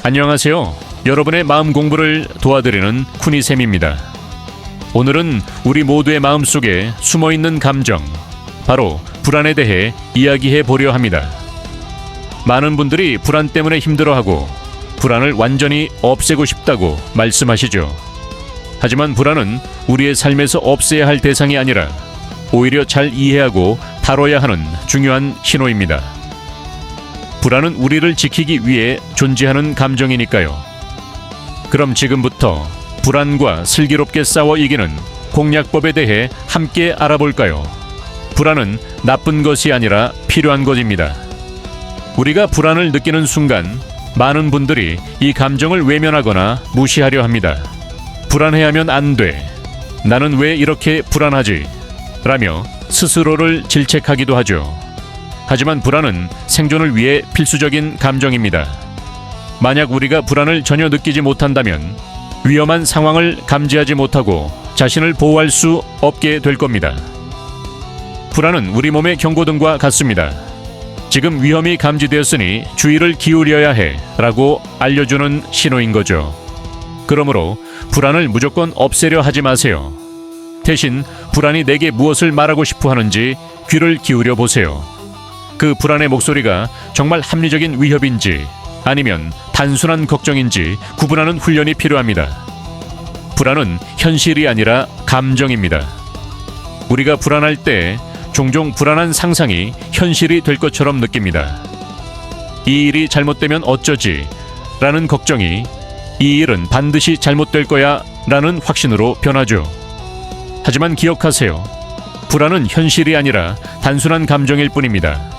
안녕하세요. 여러분의 마음 공부를 도와드리는 쿠니쌤입니다. 오늘은 우리 모두의 마음속에 숨어있는 감정, 바로 불안에 대해 이야기해 보려 합니다. 많은 분들이 불안 때문에 힘들어하고 불안을 완전히 없애고 싶다고 말씀하시죠. 하지만 불안은 우리의 삶에서 없애야 할 대상이 아니라 오히려 잘 이해하고 다뤄야 하는 중요한 신호입니다. 불안은 우리를 지키기 위해 존재하는 감정이니까요. 그럼 지금부터 불안과 슬기롭게 싸워 이기는 공략법에 대해 함께 알아볼까요? 불안은 나쁜 것이 아니라 필요한 것입니다. 우리가 불안을 느끼는 순간 많은 분들이 이 감정을 외면하거나 무시하려 합니다. 불안해하면 안 돼. 나는 왜 이렇게 불안하지? 라며 스스로를 질책하기도 하죠. 하지만 불안은 생존을 위해 필수적인 감정입니다. 만약 우리가 불안을 전혀 느끼지 못한다면 위험한 상황을 감지하지 못하고 자신을 보호할 수 없게 될 겁니다. 불안은 우리 몸의 경고등과 같습니다. 지금 위험이 감지되었으니 주의를 기울여야 해 라고 알려주는 신호인 거죠. 그러므로 불안을 무조건 없애려 하지 마세요. 대신 불안이 내게 무엇을 말하고 싶어 하는지 귀를 기울여 보세요. 그 불안의 목소리가 정말 합리적인 위협인지 아니면 단순한 걱정인지 구분하는 훈련이 필요합니다. 불안은 현실이 아니라 감정입니다. 우리가 불안할 때 종종 불안한 상상이 현실이 될 것처럼 느낍니다. 이 일이 잘못되면 어쩌지? 라는 걱정이 이 일은 반드시 잘못될 거야 라는 확신으로 변하죠. 하지만 기억하세요. 불안은 현실이 아니라 단순한 감정일 뿐입니다.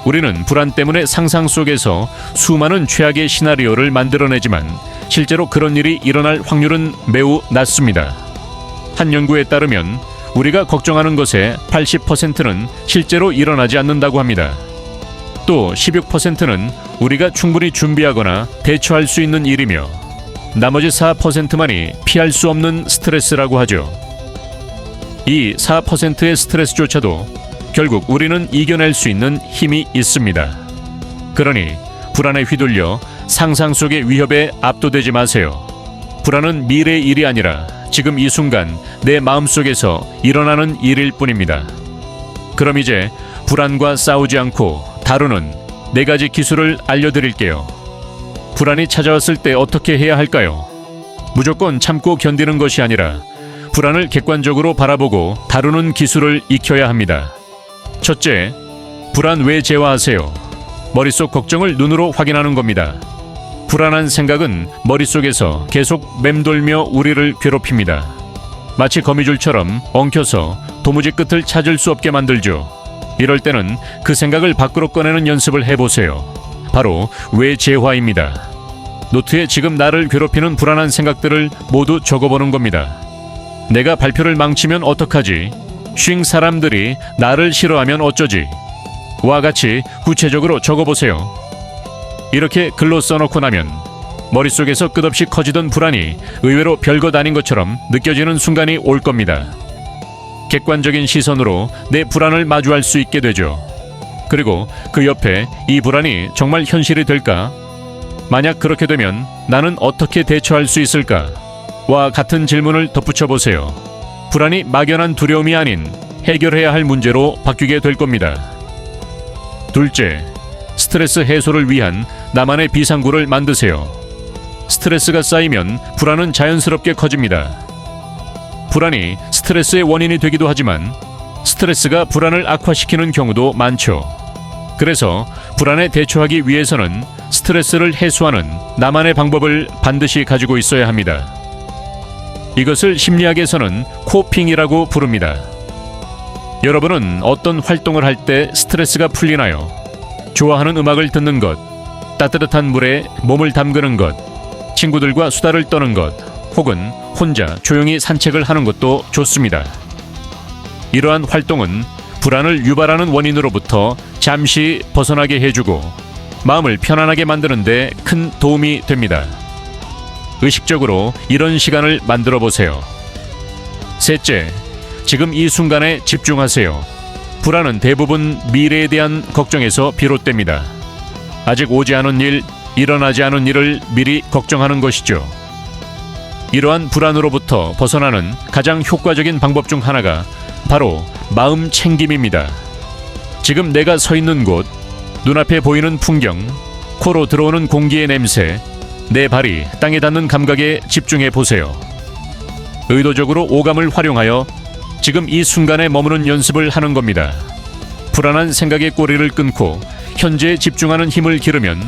우리는 불안 때문에 상상 속에서 수많은 최악의 시나리오를 만들어내지만 실제로 그런 일이 일어날 확률은 매우 낮습니다. 한 연구에 따르면 우리가 걱정하는 것의 80%는 실제로 일어나지 않는다고 합니다. 또 16%는 우리가 충분히 준비하거나 대처할 수 있는 일이며 나머지 4%만이 피할 수 없는 스트레스라고 하죠. 이 4%의 스트레스조차도 결국 우리는 이겨낼 수 있는 힘이 있습니다. 그러니 불안에 휘둘려 상상 속의 위협에 압도되지 마세요. 불안은 미래의 일이 아니라 지금 이 순간 내 마음속에서 일어나는 일일 뿐입니다. 그럼 이제 불안과 싸우지 않고 다루는 4가지 기술을 알려드릴게요. 불안이 찾아왔을 때 어떻게 해야 할까요? 무조건 참고 견디는 것이 아니라 불안을 객관적으로 바라보고 다루는 기술을 익혀야 합니다. 첫째, 불안 외제화하세요. 머릿속 걱정을 눈으로 확인하는 겁니다. 불안한 생각은 머릿속에서 계속 맴돌며 우리를 괴롭힙니다. 마치 거미줄처럼 엉켜서 도무지 끝을 찾을 수 없게 만들죠. 이럴 때는 그 생각을 밖으로 꺼내는 연습을 해보세요. 바로 외제화입니다. 노트에 지금 나를 괴롭히는 불안한 생각들을 모두 적어보는 겁니다. 내가 발표를 망치면 어떡하지? 쉰 사람들이 나를 싫어하면 어쩌지? 와 같이 구체적으로 적어보세요. 이렇게 글로 써놓고 나면 머릿속에서 끝없이 커지던 불안이 의외로 별것 아닌 것처럼 느껴지는 순간이 올 겁니다. 객관적인 시선으로 내 불안을 마주할 수 있게 되죠. 그리고 그 옆에 이 불안이 정말 현실이 될까? 만약 그렇게 되면 나는 어떻게 대처할 수 있을까? 와 같은 질문을 덧붙여 보세요. 불안이 막연한 두려움이 아닌 해결해야 할 문제로 바뀌게 될 겁니다. 둘째, 스트레스 해소를 위한 나만의 비상구를 만드세요. 스트레스가 쌓이면 불안은 자연스럽게 커집니다. 불안이 스트레스의 원인이 되기도 하지만 스트레스가 불안을 악화시키는 경우도 많죠. 그래서 불안에 대처하기 위해서는 스트레스를 해소하는 나만의 방법을 반드시 가지고 있어야 합니다. 이것을 심리학에서는 코핑이라고 부릅니다. 여러분은 어떤 활동을 할 때 스트레스가 풀리나요? 좋아하는 음악을 듣는 것, 따뜻한 물에 몸을 담그는 것, 친구들과 수다를 떠는 것, 혹은 혼자 조용히 산책을 하는 것도 좋습니다. 이러한 활동은 불안을 유발하는 원인으로부터 잠시 벗어나게 해주고 마음을 편안하게 만드는 데 큰 도움이 됩니다. 의식적으로 이런 시간을 만들어 보세요. 셋째, 지금 이 순간에 집중하세요. 불안은 대부분 미래에 대한 걱정에서 비롯됩니다. 아직 오지 않은 일, 일어나지 않은 일을 미리 걱정하는 것이죠. 이러한 불안으로부터 벗어나는 가장 효과적인 방법 중 하나가 바로 마음 챙김입니다. 지금 내가 서 있는 곳, 눈앞에 보이는 풍경, 코로 들어오는 공기의 냄새, 내 발이 땅에 닿는 감각에 집중해 보세요. 의도적으로 오감을 활용하여 지금 이 순간에 머무는 연습을 하는 겁니다. 불안한 생각의 꼬리를 끊고 현재에 집중하는 힘을 기르면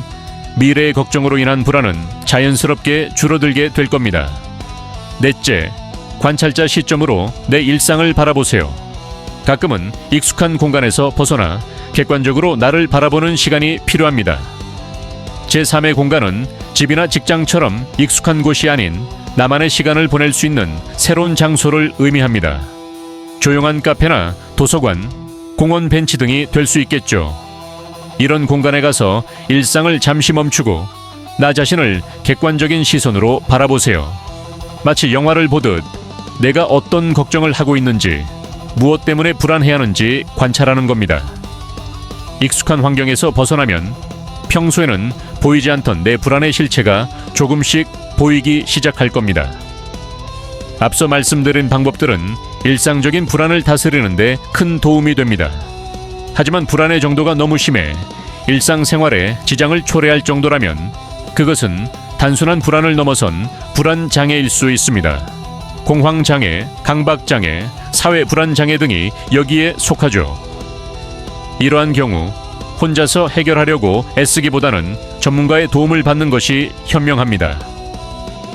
미래의 걱정으로 인한 불안은 자연스럽게 줄어들게 될 겁니다. 넷째, 관찰자 시점으로 내 일상을 바라보세요. 가끔은 익숙한 공간에서 벗어나 객관적으로 나를 바라보는 시간이 필요합니다. 제3의 공간은 집이나 직장처럼 익숙한 곳이 아닌 나만의 시간을 보낼 수 있는 새로운 장소를 의미합니다. 조용한 카페나 도서관, 공원 벤치 등이 될 수 있겠죠. 이런 공간에 가서 일상을 잠시 멈추고 나 자신을 객관적인 시선으로 바라보세요. 마치 영화를 보듯 내가 어떤 걱정을 하고 있는지, 무엇 때문에 불안해하는지 관찰하는 겁니다. 익숙한 환경에서 벗어나면 평소에는 보이지 않던 내 불안의 실체가 조금씩 보이기 시작할 겁니다. 앞서 말씀드린 방법들은 일상적인 불안을 다스리는 데 큰 도움이 됩니다. 하지만 불안의 정도가 너무 심해 일상생활에 지장을 초래할 정도라면 그것은 단순한 불안을 넘어선 불안장애일 수 있습니다. 공황장애, 강박장애, 사회불안장애 등이 여기에 속하죠. 이러한 경우 혼자서 해결하려고 애쓰기보다는 전문가의 도움을 받는 것이 현명합니다.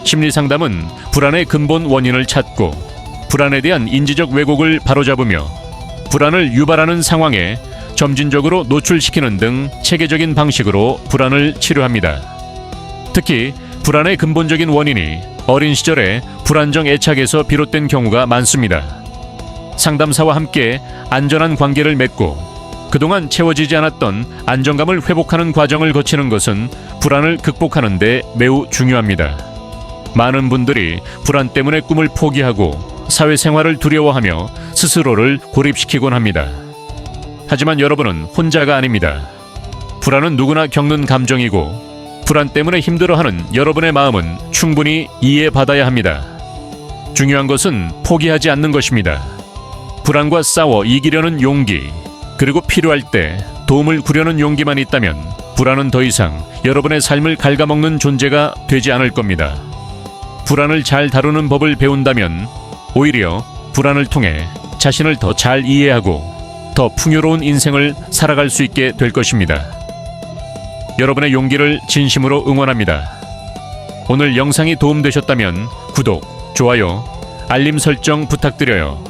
심리상담은 불안의 근본 원인을 찾고 불안에 대한 인지적 왜곡을 바로잡으며 불안을 유발하는 상황에 점진적으로 노출시키는 등 체계적인 방식으로 불안을 치료합니다. 특히 불안의 근본적인 원인이 어린 시절에 불안정 애착에서 비롯된 경우가 많습니다. 상담사와 함께 안전한 관계를 맺고 그동안 채워지지 않았던 안정감을 회복하는 과정을 거치는 것은 불안을 극복하는 데 매우 중요합니다. 많은 분들이 불안 때문에 꿈을 포기하고 사회생활을 두려워하며 스스로를 고립시키곤 합니다. 하지만 여러분은 혼자가 아닙니다. 불안은 누구나 겪는 감정이고 불안 때문에 힘들어하는 여러분의 마음은 충분히 이해받아야 합니다. 중요한 것은 포기하지 않는 것입니다. 불안과 싸워 이기려는 용기, 그리고 필요할 때 도움을 구려는 용기만 있다면 불안은 더 이상 여러분의 삶을 갉아먹는 존재가 되지 않을 겁니다. 불안을 잘 다루는 법을 배운다면 오히려 불안을 통해 자신을 더 잘 이해하고 더 풍요로운 인생을 살아갈 수 있게 될 것입니다. 여러분의 용기를 진심으로 응원합니다. 오늘 영상이 도움되셨다면 구독, 좋아요, 알림 설정 부탁드려요.